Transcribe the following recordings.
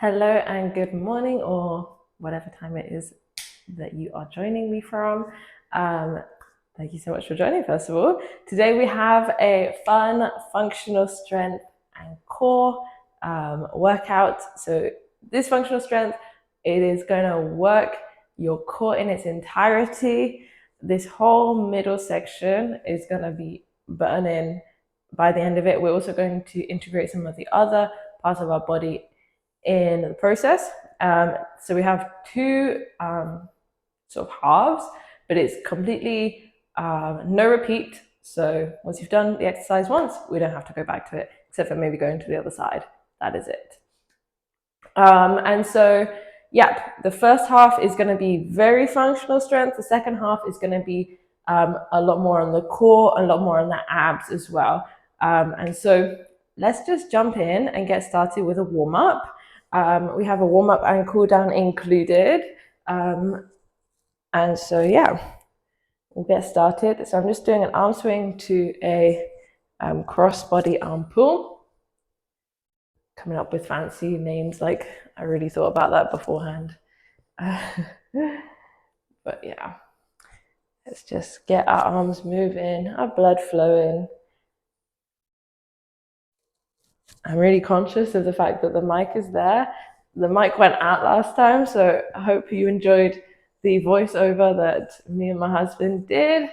Hello and good morning, or whatever time it is that you are joining me from. Thank you so much for joining, first of all. Today we have a fun functional strength and core workout. So this functional strength, it is going to work your core in its entirety. This whole middle section is going to be burning by the end of it. We're also going to integrate some of the other parts of our body in the process. So we have two sort of halves, but it's completely no repeat. So once you've done the exercise once, we don't have to go back to it, except for maybe going to the other side. That is it. And so, yeah, the first half is going to be very functional strength. The second half is going to be a lot more on the core, a lot more on the abs as well. And so let's just jump in and get started with a warm up. We have a warm up and cool down included. And so, yeah, we'll get started. So I'm just doing an arm swing to a cross body arm pull. Coming up with fancy names, like I really thought about that beforehand. But yeah, let's just get our arms moving, our blood flowing. I'm really conscious of the fact that the mic is there. The mic went out last time, so I hope you enjoyed the voiceover that me and my husband did.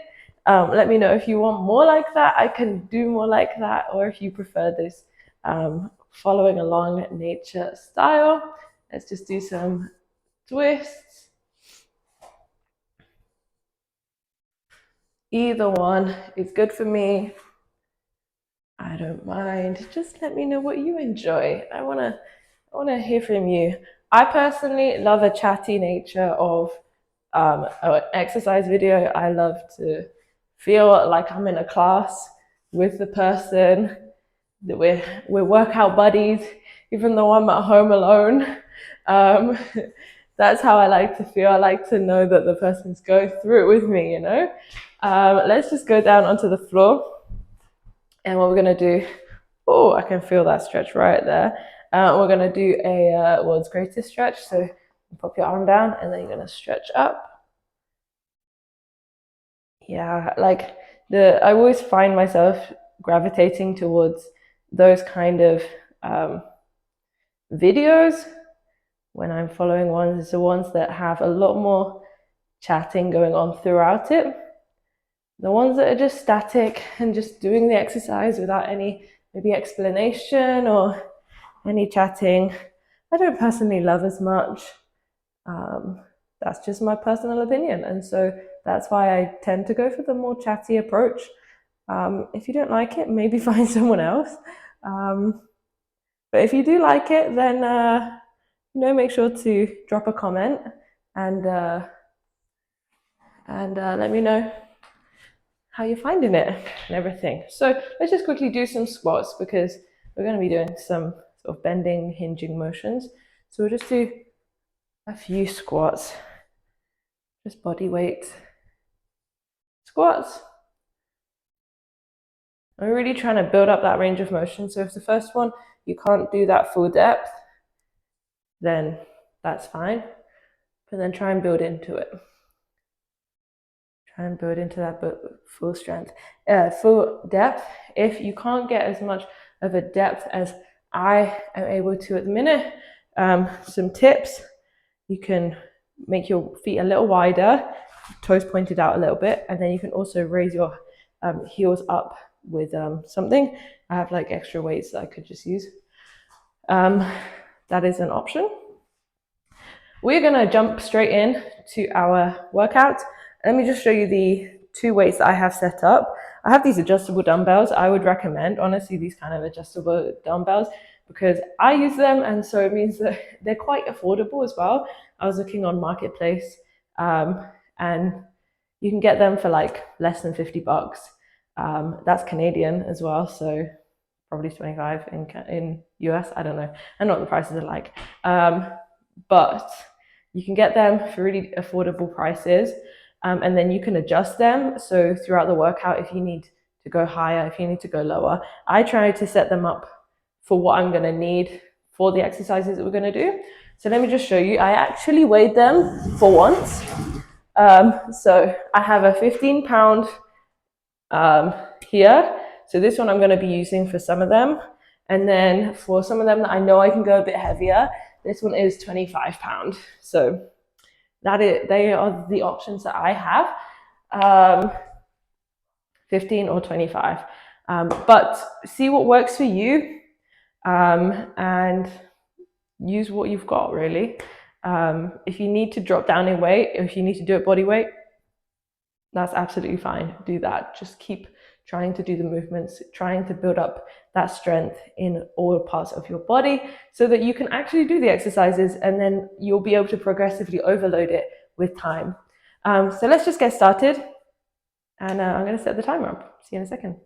Let me know if you want more like that. I can do more like that, or if you prefer this following along nature style. Let's just do some twists. Either one is good for me. I don't mind. Just let me know what you enjoy. I wanna hear from you. I personally love a chatty nature of an exercise video. I love to feel like I'm in a class with the person, that we're workout buddies, even though I'm at home alone. That's how I like to feel. I like to know that the person's going through it with me, you know? Let's just go down onto the floor. And what we're gonna do, oh, I can feel that stretch right there. We're gonna do a world's greatest stretch. So pop your arm down and then you're gonna stretch up. Yeah, like I always find myself gravitating towards those kind of videos when I'm following ones. It's the ones that have a lot more chatting going on throughout it. The ones that are just static and just doing the exercise without any maybe explanation or any chatting, I don't personally love as much. That's just my personal opinion. And so that's why I tend to go for the more chatty approach. If you don't like it, maybe find someone else. But if you do like it, then make sure to drop a comment and let me know how you're finding it and everything. So let's just quickly do some squats because we're going to be doing some sort of bending, hinging motions. So we'll just do a few squats, just body weight squats. I'm really trying to build up that range of motion. So if the first one, you can't do that full depth, then that's fine. But then try and build into it. Try and build into that full strength, full depth. If you can't get as much of a depth as I am able to at the minute, some tips: you can make your feet a little wider, toes pointed out a little bit, and then you can also raise your heels up with something. I have like extra weights that I could just use. That is an option. We're gonna jump straight in to our workout. Let me just show you the two weights that I have set up. I have these adjustable dumbbells. I would recommend, honestly, these kind of adjustable dumbbells because I use them, and so it means that they're quite affordable as well. I was looking on Marketplace, and you can get them for like less than $50. That's Canadian as well, so probably 25 in US. I don't know. I know what the prices are like, but you can get them for really affordable prices. And then you can adjust them. So throughout the workout, if you need to go higher, if you need to go lower, I try to set them up for what I'm going to need for the exercises that we're going to do. So let me just show you. I actually weighed them for once. So I have a 15-pound here. So this one I'm going to be using for some of them. And then for some of them that I know I can go a bit heavier, this one is 25 pounds. So they are the options that I have, 15 or 25. But see what works for you, and use what you've got, really. If you need to drop down in weight, if you need to do it body weight, that's absolutely fine. Do that. Just keep trying to do the movements, trying to build up that strength in all parts of your body so that you can actually do the exercises, and then you'll be able to progressively overload it with time. So let's just get started, and I'm going to set the timer up. See you in a second.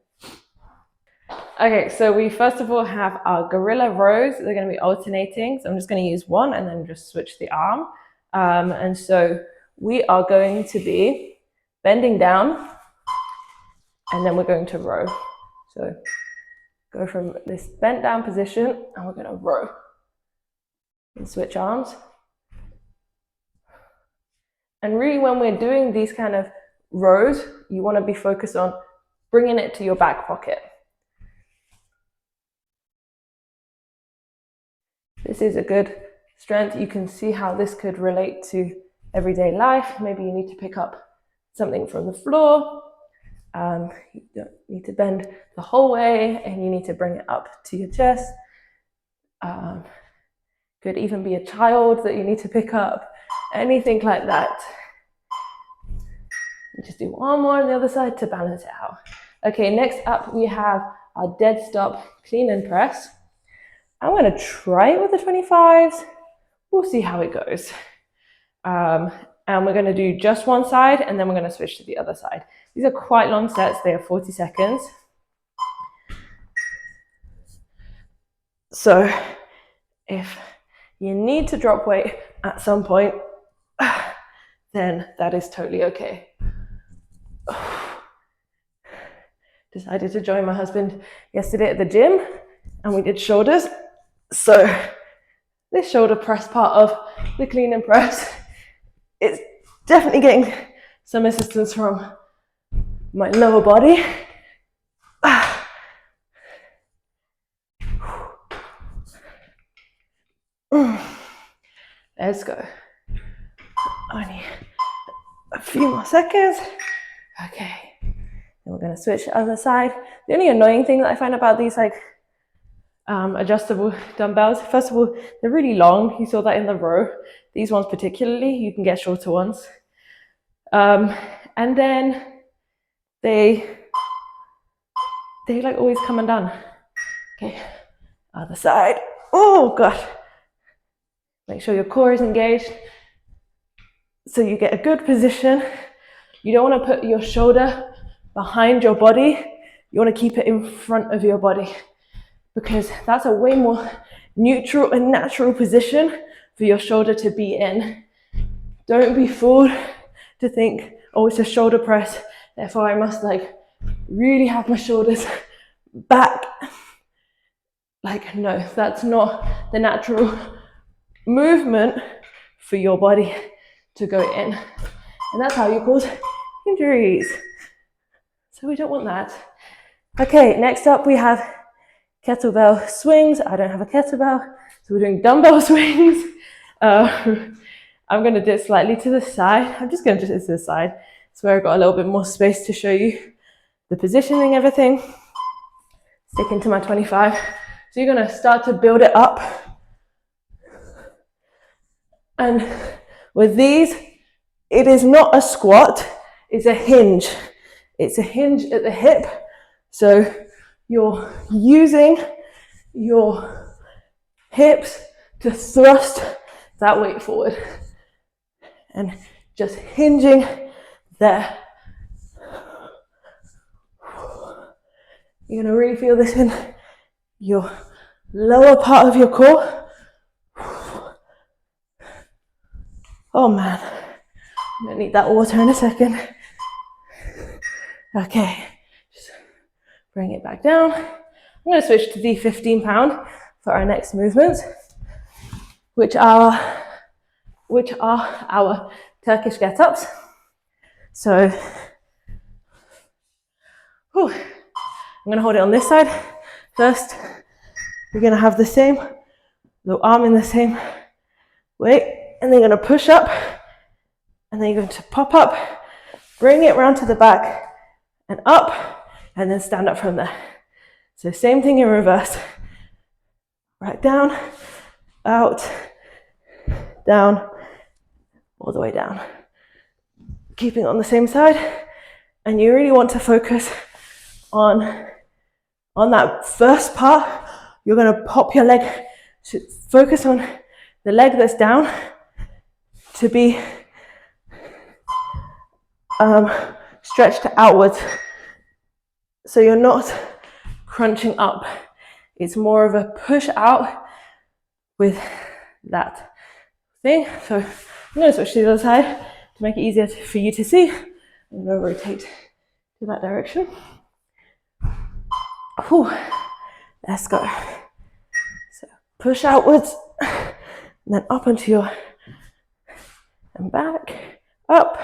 Okay, so we first of all have our gorilla rows. They're going to be alternating. So I'm just going to use one and then just switch the arm. And so we are going to be bending down, and then we're going to row. So go from this bent down position, and we're going to row and switch arms. And really, when we're doing these kind of rows, you want to be focused on bringing it to your back pocket. This is a good strength. You can see how this could relate to everyday life. Maybe you need to pick up something from the floor. You don't need to bend the whole way, and you need to bring it up to your chest. Could even be a child that you need to pick up, anything like that. Just do one more on the other side to balance it out. Okay, next up we have our dead stop clean and press. I'm going to try it with the 25s. We'll see how it goes. And we're going to do just one side, and then we're going to switch to the other side. These are quite long sets. They are 40 seconds. So if you need to drop weight at some point, then that is totally okay. Decided to join my husband yesterday at the gym, and we did shoulders. So this shoulder press part of the clean and press is definitely getting some assistance from my lower body. Let's go. Only a few more seconds. Okay. Then we're going to switch to the other side. The only annoying thing that I find about these adjustable dumbbells, first of all, they're really long. You saw that in the row. These ones particularly, you can get shorter ones. And then they like always come undone. Okay, other side. Oh God. Make sure your core is engaged so you get a good position. You don't want to put your shoulder behind your body. You want to keep it in front of your body, because that's a way more neutral and natural position for your shoulder to be in. Don't be fooled to think, oh, it's a shoulder press, therefore I must really have my shoulders back. No, that's not the natural movement for your body to go in. And that's how you cause injuries. So we don't want that. Okay, next up we have kettlebell swings. I don't have a kettlebell, so we're doing dumbbell swings. I'm going to do it slightly to the side. I'm just going to do it to the side. It's where I've got a little bit more space to show you the positioning, everything. Sticking to my 25. So you're going to start to build it up. And with these, it is not a squat, it's a hinge. It's a hinge at the hip. So you're using your hips to thrust that weight forward and just hinging there. You're going to really feel this in your lower part of your core. Oh man, I'm going to need that water in a second. Okay, just bring it back down. I'm going to switch to the 15-pound for our next movement. which are our Turkish get-ups. So, I'm going to hold it on this side. First, you're going to have the arm in the same way, and then you're going to push up, and then you're going to pop up, bring it round to the back, and up, and then stand up from there. So same thing in reverse. Right down, out, down, all the way down. Keeping on the same side, and you really want to focus on that first part. You're going to pop your leg, focus on the leg that's down to be stretched outwards. So you're not crunching up. It's more of a push out with that thing. So I'm going to switch to the other side to make it easier for you to see. I'm going to rotate to that direction. Whew. Let's go. So push outwards, and then up onto your, and back, up.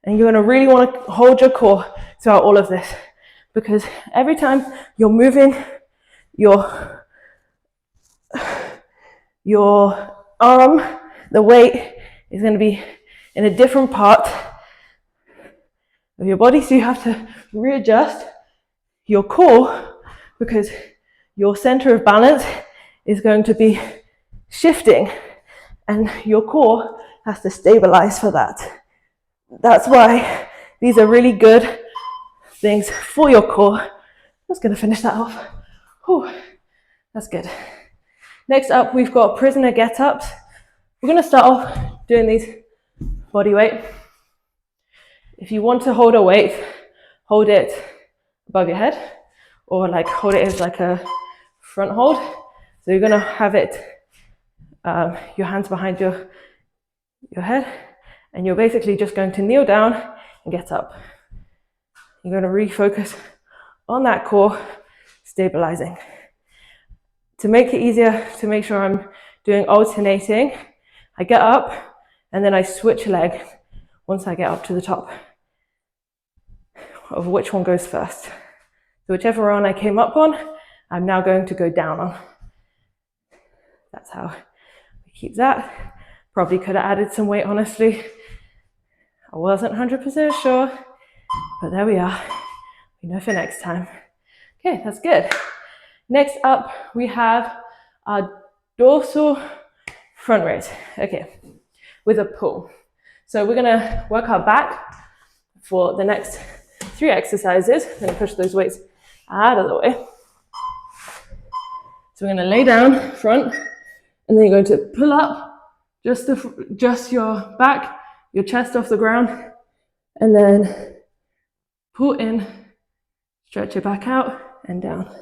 And you're going to really want to hold your core throughout all of this, because every time you're moving your arm, the weight is going to be in a different part of your body. So you have to readjust your core, because your center of balance is going to be shifting, and your core has to stabilize for that. That's why these are really good things for your core. I'm just going to finish that off. Whew, that's good. Next up, we've got prisoner get-ups. We're going to start off doing these body weight. If you want to hold a weight, hold it above your head, or like hold it as like a front hold. So you're going to have it, your hands behind your head, and you're basically just going to kneel down and get up. You're going to refocus on that core, stabilizing. To make it easier, to make sure I'm doing alternating, I get up and then I switch leg once I get up to the top of which one goes first. So whichever one I came up on, I'm now going to go down on. That's how we keep that. Probably could have added some weight, honestly. I wasn't 100% sure, but there we are. We know for next time. Okay, that's good. Next up, we have our dorsal front raise. Okay, with a pull. So we're gonna work our back for the next 3 exercises. I'm gonna push those weights out of the way. So we're gonna lay down front, and then you're going to pull up just your back, your chest off the ground, and then pull in, stretch your back out and down.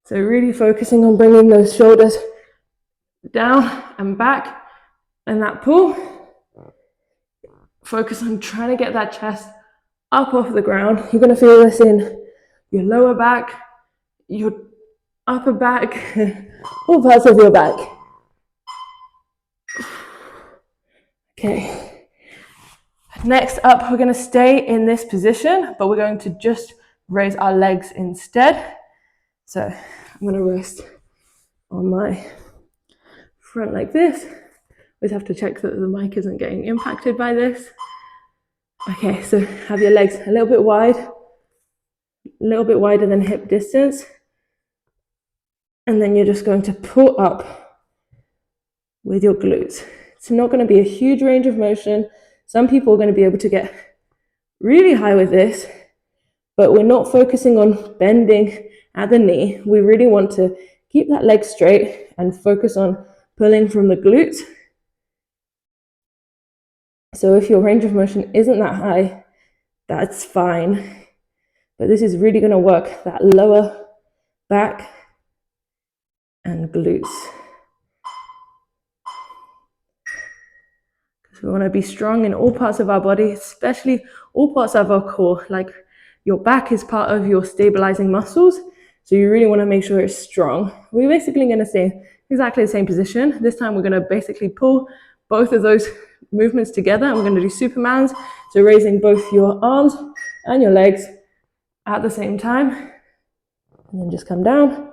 So really focusing on bringing those shoulders down and back, and that pull. Focus on trying to get that chest up off the ground. You're going to feel this in your lower back, your upper back, all parts of your back. Okay. Next up, we're going to stay in this position, but we're going to just raise our legs instead. So I'm going to rest on my front like this. Always have to check that the mic isn't getting impacted by this. Okay, so have your legs a little bit wide, a little bit wider than hip distance. And then you're just going to pull up with your glutes. It's not going to be a huge range of motion. Some people are going to be able to get really high with this, but we're not focusing on bending at the knee. We really want to keep that leg straight and focus on pulling from the glutes. So if your range of motion isn't that high, that's fine. But this is really going to work that lower back and glutes. Because we want to be strong in all parts of our body, especially all parts of our core, like your back is part of your stabilizing muscles. So you really want to make sure it's strong. We're basically going to stay exactly the same position. This time we're going to basically pull both of those movements together, and we're going to do Supermans. So raising both your arms and your legs at the same time, and then just come down.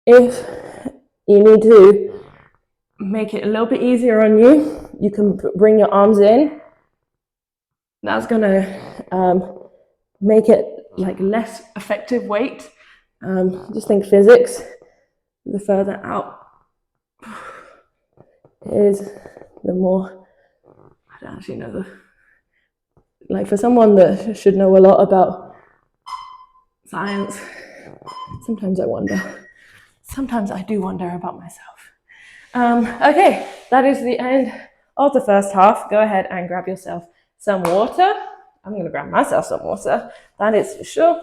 If you need to make it a little bit easier on you, you can bring your arms in. That's gonna make it like less effective weight. Just think physics. The further out is, the more, I don't actually know, like for someone that should know a lot about science, sometimes I do wonder about myself. Okay, that is the end of the first half. Go ahead and grab yourself some water. I'm going to grab myself some water, that is for sure.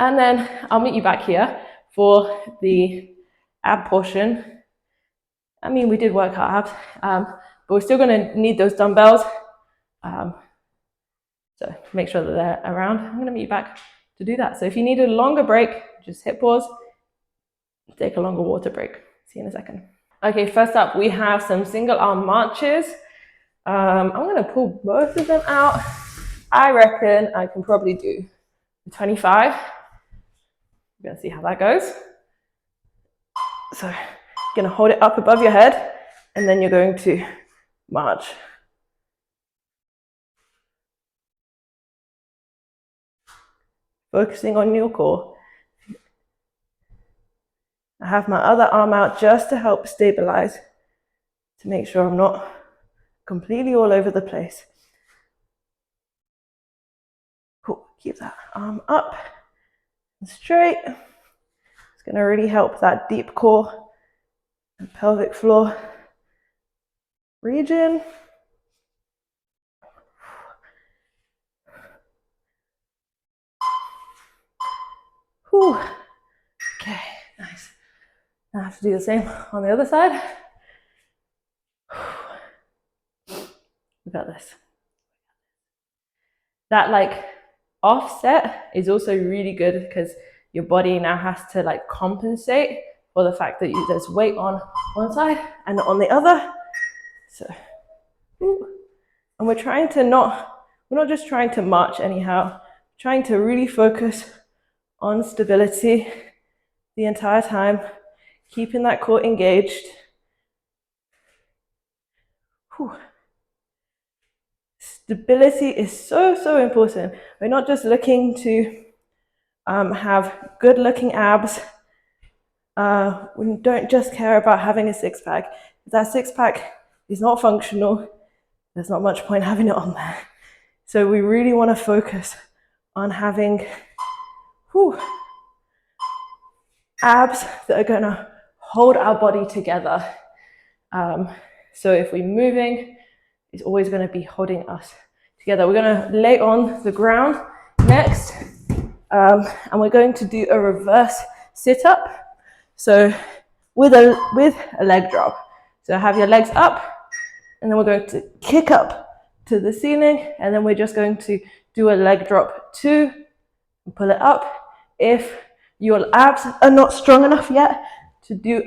And then I'll meet you back here for the ab portion. I mean, we did work our abs, but we're still going to need those dumbbells. So make sure that they're around. I'm going to meet you back to do that. So if you need a longer break, just hit pause, take a longer water break. See you in a second. Okay, first up, we have some single arm marches. I'm going to pull both of them out. I reckon I can probably do 25. We're going to see how that goes. So you're going to hold it up above your head, and then you're going to march. Focusing on your core. I have my other arm out just to help stabilize, to make sure I'm not completely all over the place. Cool. Keep that arm up and straight. It's going to really help that deep core and pelvic floor region. Whew. Okay, nice. Now I have to do the same on the other side. We got this. That like offset is also really good because your body now has to like compensate for the fact that there's weight on one side and on the other. So, and we're not just trying to march anyhow, trying to really focus on stability the entire time, keeping that core engaged. Whew. Stability is so important. We're not just looking to have good looking abs. We don't just care about having a six pack. If that six pack is not functional, there's not much point having it on there. So we really want to focus on having abs that are going to hold our body together. So if we're moving, it's always going to be holding us together. We're going to lay on the ground next, and we're going to do a reverse sit-up. So with a leg drop. So have your legs up, and then we're going to kick up to the ceiling, and then we're just going to do a leg drop too, and pull it up. If your abs are not strong enough yet to do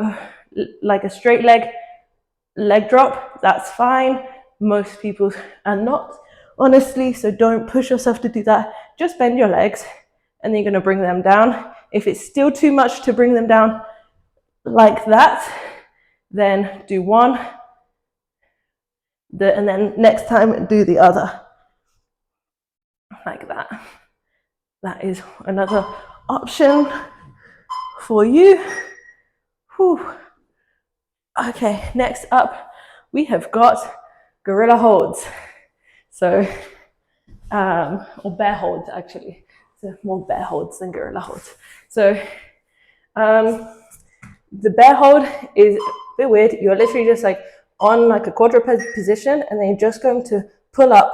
like a straight leg drop, that's fine. Most people are not, honestly, so don't push yourself to do that. Just bend your legs, and then you're going to bring them down. If it's still too much to bring them down like that, then do one, and then next time do the other, like that. That is another option for you. Whew. Okay, next up, we have got gorilla holds. So, or bear holds actually. So more bear holds than gorilla holds. So, the bear hold is a bit weird. You're literally just like on like a quadruped position, and then you're just going to pull up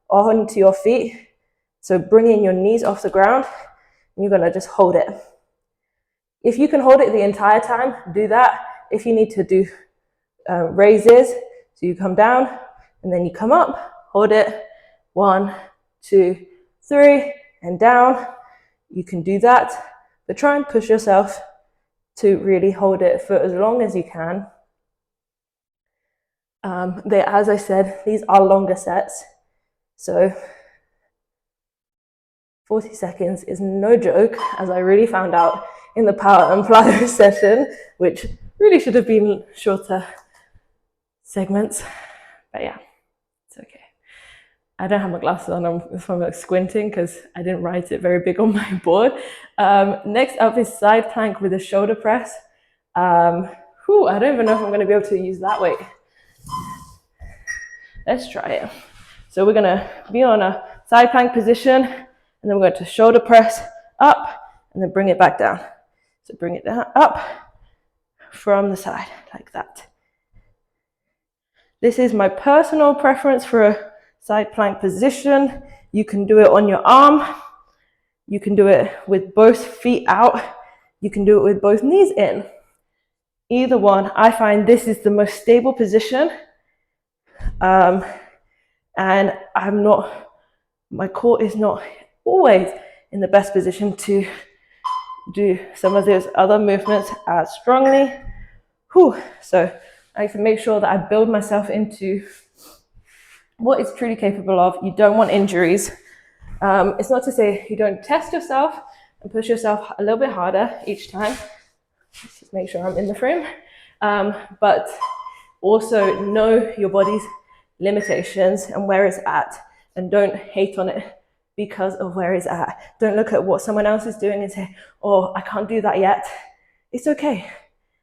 onto your feet. So bringing your knees off the ground, and you're gonna just hold it. If you can hold it the entire time, do that. If you need to do raises, So you come down and then you come up, hold it, 1, 2, 3, and down. You can do that, but try and push yourself to really hold it for as long as you can. As I said, these are longer sets, so 40 seconds is no joke, as I really found out in the power and plyo session, which really should have been shorter segments, but yeah, it's okay. I don't have my glasses on, I'm like squinting because I didn't write it very big on my board. Next up is side plank with a shoulder press. I don't even know if I'm going to be able to use that weight. Let's try it. So we're going to be on a side plank position, and then we're going to shoulder press up and then bring it back down. So bring it down, up from the side like that. This is my personal preference for a side plank position. You can do it on your arm. You can do it with both feet out. You can do it with both knees in. Either one. I find this is the most stable position. And my core is not always in the best position to do some of those other movements as strongly. So I have to make sure that I build myself into what it's truly capable of. You don't want injuries. It's not to say you don't test yourself and push yourself a little bit harder each time. Let's just make sure I'm in the frame. But also know your body's limitations and where it's at, and don't hate on it because of where it's at. Don't look at what someone else is doing and say, oh, I can't do that yet. It's okay.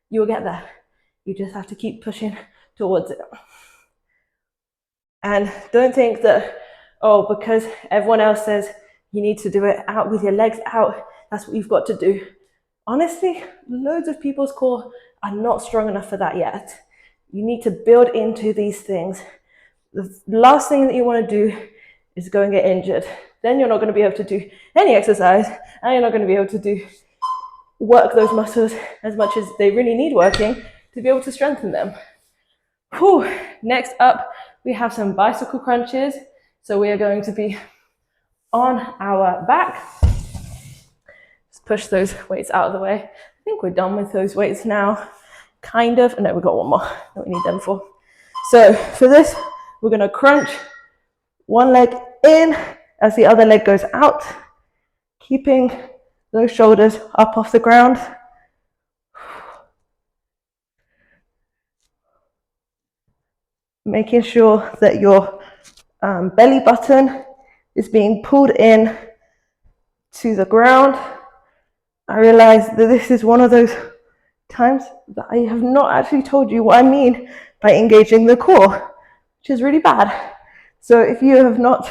You'll get there. You just have to keep pushing towards it. And don't think that, oh, because everyone else says you need to do it out with your legs out, that's what you've got to do. Honestly, loads of people's core are not strong enough for that yet. You need to build into these things. The last thing that you want to do is go and get injured. Then you're not going to be able to do any exercise, and you're not going to be able to work those muscles as much as they really need working to be able to strengthen them. Next up, we have some bicycle crunches. So we are going to be on our back. Just push those weights out of the way. I think we're done with those weights now. Kind of. No, we've got one more that we need them for. So for this, we're going to crunch one leg in as the other leg goes out, keeping those shoulders up off the ground. Making sure that your belly button is being pulled in to the ground. I realize that this is one of those times that I have not actually told you what I mean by engaging the core, which is really bad. So if you have not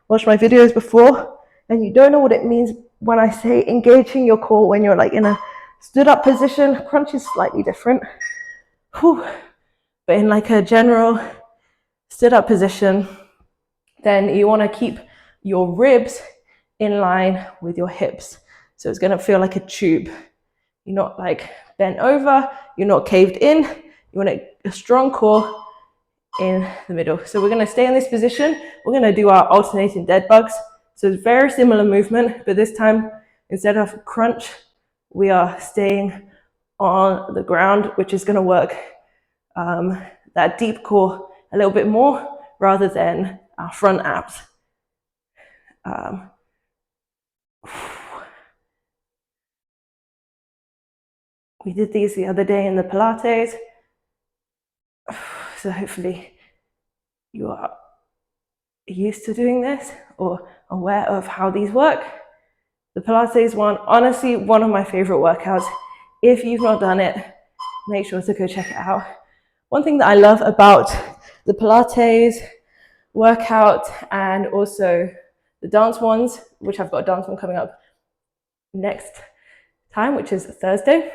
watched my videos before and you don't know what it means when I say engaging your core when you're like in a stood up position, crunch is slightly different. But in like a general stood up position, then you want to keep your ribs in line with your hips. So it's going to feel like a tube. You're not like bent over, you're not caved in. You want a strong core in the middle. So we're going to stay in this position. We're going to do our alternating dead bugs. So it's very similar movement, but this time instead of crunch, we are staying on the ground, which is going to work that deep core a little bit more rather than our front abs. We did these the other day in the Pilates. So hopefully you are used to doing this or aware of how these work. The Pilates one, honestly, one of my favorite workouts. If you've not done it, make sure to go check it out. One thing that I love about the Pilates workout and also the dance ones, which I've got a dance one coming up next time, which is Thursday.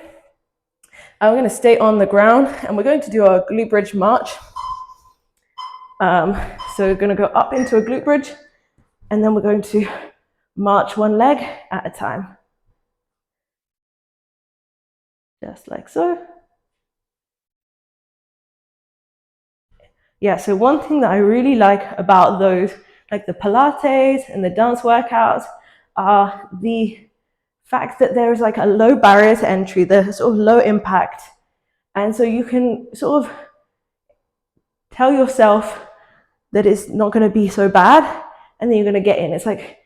I'm going to stay on the ground and we're going to do our glute bridge march. So we're going to go up into a glute bridge and then we're going to march one leg at a time. Just like so. yeah, so one thing that I really like about those, like the Pilates and the dance workouts, are the fact that there is like a low barrier to entry, the sort of low impact. And so you can sort of tell yourself that it's not going to be so bad, and then you're going to get in. It's like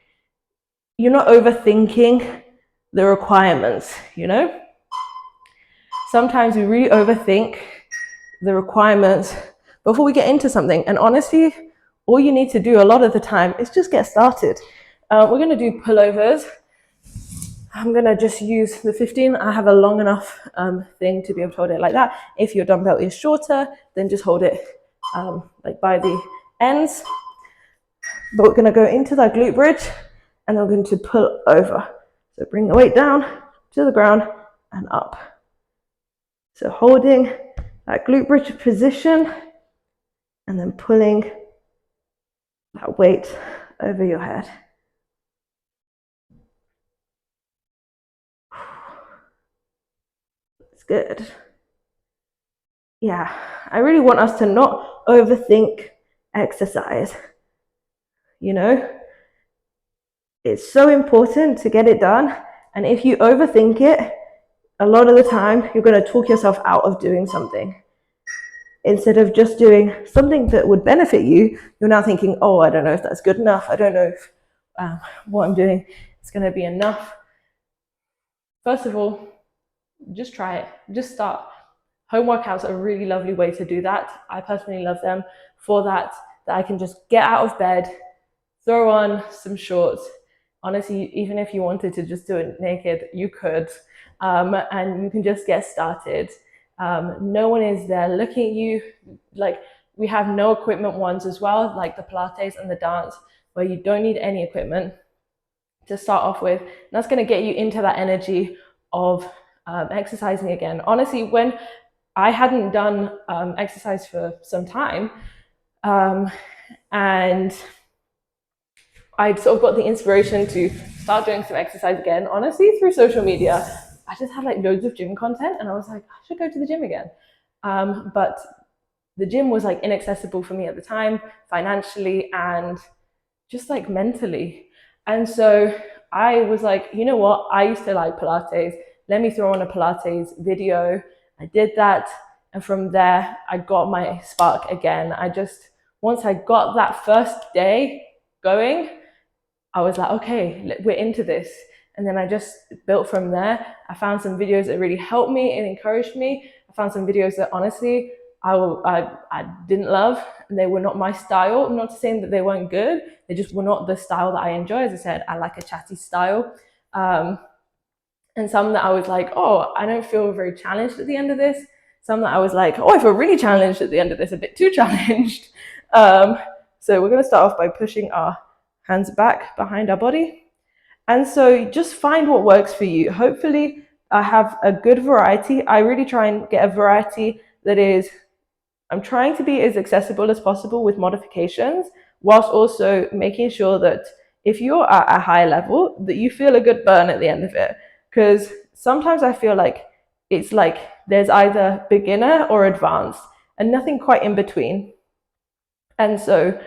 you're not overthinking the requirements, you know? Sometimes we really overthink the requirements before we get into something. And honestly, all you need to do a lot of the time is just get started. We're going to do pullovers. I'm going to just use the 15. I have a long enough thing to be able to hold it like that. If your dumbbell is shorter, then just hold it like by the ends. But we're going to go into that glute bridge, and then we're going to pull over. So bring the weight down to the ground and up. So holding that glute bridge position, and then pulling that weight over your head. It's good. Yeah, I really want us to not overthink exercise. You know, it's so important to get it done. And if you overthink it, a lot of the time you're going to talk yourself out of doing something. Instead of just doing something that would benefit you, you're now thinking, oh, I don't know if that's good enough. I don't know if what I'm doing is going to be enough. First of all, just try it. Just start. Home workouts are a really lovely way to do that. I personally love them for that I can just get out of bed, throw on some shorts. Honestly, even if you wanted to just do it naked, you could. And you can just get started. No one is there looking at you. Like, we have no equipment ones as well, like the Pilates and the dance, where you don't need any equipment to start off with. And that's going to get you into that energy of exercising again. Honestly, when I hadn't done exercise for some time, and I sort of got the inspiration to start doing some exercise again, honestly, through social media. I just had like loads of gym content, and I was like, I should go to the gym again. But the gym was like inaccessible for me at the time, financially and just like mentally. And so I was like, you know what? I used to like Pilates. Let me throw on a Pilates video. I did that. And from there, I got my spark again. Once I got that first day going, I was like, okay, we're into this. And then I just built from there. I found some videos that really helped me and encouraged me. I found some videos that honestly, I didn't love, and they were not my style. I'm not saying that they weren't good. They just were not the style that I enjoy. As I said, I like a chatty style. And some that I was like, oh, I don't feel very challenged at the end of this. Some that I was like, oh, I feel really challenged at the end of this, a bit too challenged. So we're going to start off by pushing our hands back behind our body. And so just find what works for you. Hopefully, I have a good variety. I really try and get a variety that is, I'm trying to be as accessible as possible with modifications, whilst also making sure that if you're at a high level, that you feel a good burn at the end of it. Because sometimes I feel like it's like there's either beginner or advanced and nothing quite in between. And so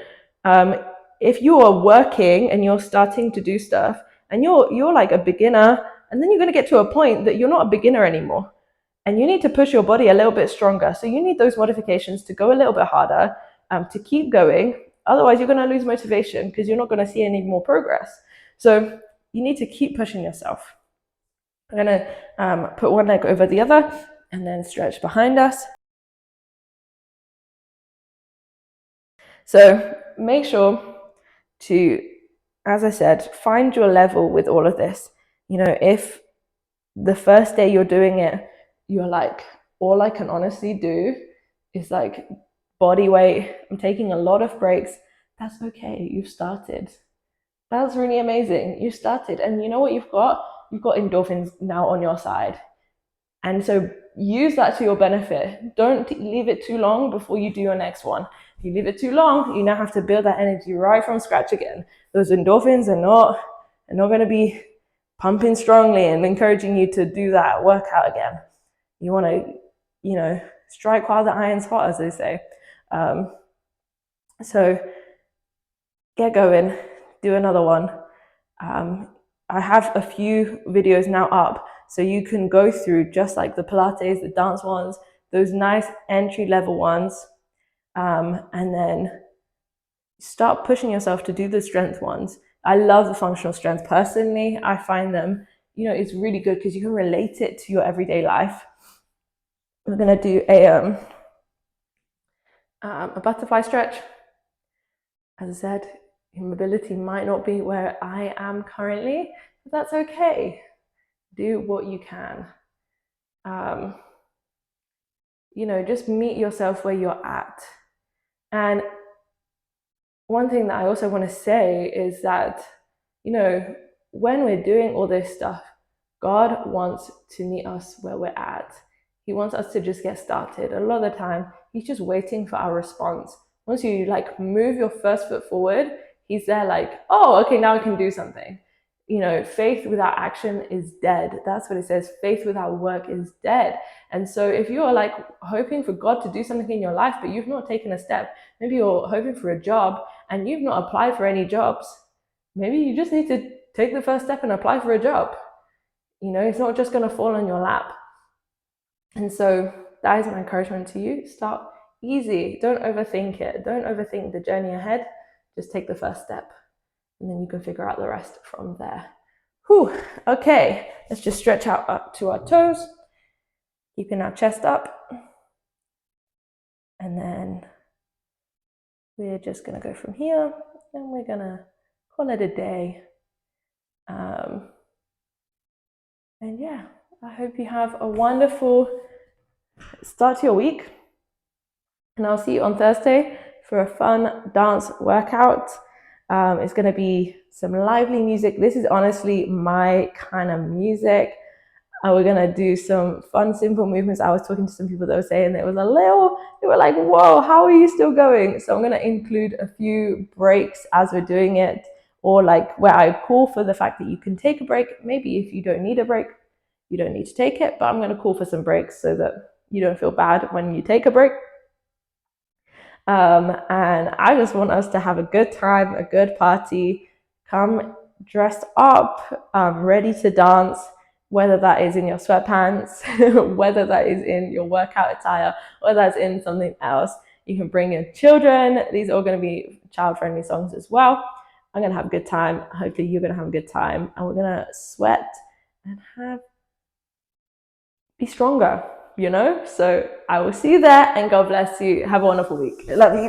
if you are working and you're starting to do stuff and you're like a beginner, and then you're going to get to a point that you're not a beginner anymore, and you need to push your body a little bit stronger. So you need those modifications to go a little bit harder, to keep going. Otherwise, you're going to lose motivation because you're not going to see any more progress. So you need to keep pushing yourself. I'm going to put one leg over the other and then stretch behind us. So make sure to, as I said, find your level with all of this. You know, if the first day you're doing it, you're like, all I can honestly do is like body weight. I'm taking a lot of breaks. That's okay. You've started. That's really amazing. You started. And you know what you've got? You've got endorphins now on your side. And so use that to your benefit. Don't leave it too long before you do your next one. If you leave it too long, you now have to build that energy right from scratch again. Those endorphins are not going to be pumping strongly and encouraging you to do that workout again. You want to, strike while the iron's hot, as they say. So get going, do another one. I have a few videos now up, so you can go through just like the Pilates, the dance ones, those nice entry level ones, and then start pushing yourself to do the strength ones. I love the functional strength. Personally, I find them, it's really good because you can relate it to your everyday life. We're gonna do a butterfly stretch. As I said, your mobility might not be where I am currently, but that's okay. Do what you can. Just meet yourself where you're at. And one thing that I also want to say is that, when we're doing all this stuff, God wants to meet us where we're at. He wants us to just get started. A lot of the time, He's just waiting for our response. Once you move your first foot forward, He's there like, oh, okay, now I can do something. Faith without action is dead. That's what it says. Faith without work is dead. And so if you're hoping for God to do something in your life, but you've not taken a step, maybe you're hoping for a job and you've not applied for any jobs, maybe you just need to take the first step and apply for a job. It's not just going to fall on your lap. And so that is my encouragement to you. Start easy. Don't overthink it. Don't overthink the journey ahead. Just take the first step, and then you can figure out the rest from there. Whew. Okay, let's just stretch out up to our toes, keeping our chest up. And then we're just going to go from here, and we're going to call it a day. And yeah, I hope you have a wonderful start to your week. And I'll see you on Thursday for a fun dance workout. It's going to be some lively music. This is honestly my kind of music. We're going to do some fun, simple movements. I was talking to some people that were saying they were like, whoa, how are you still going? So I'm going to include a few breaks as we're doing it, or where I call for the fact that you can take a break. Maybe if you don't need a break, you don't need to take it, but I'm going to call for some breaks so that you don't feel bad when you take a break. And I just want us to have a good time, a good party. Come dressed up, ready to dance, whether that is in your sweatpants, whether that is in your workout attire, or that's in something else. You can bring your children. These are all going to be child-friendly songs as well. I'm going to have a good time. Hopefully you're going to have a good time. And we're going to sweat and be stronger. So I will see you there, and God bless you. Have a wonderful week. I love you.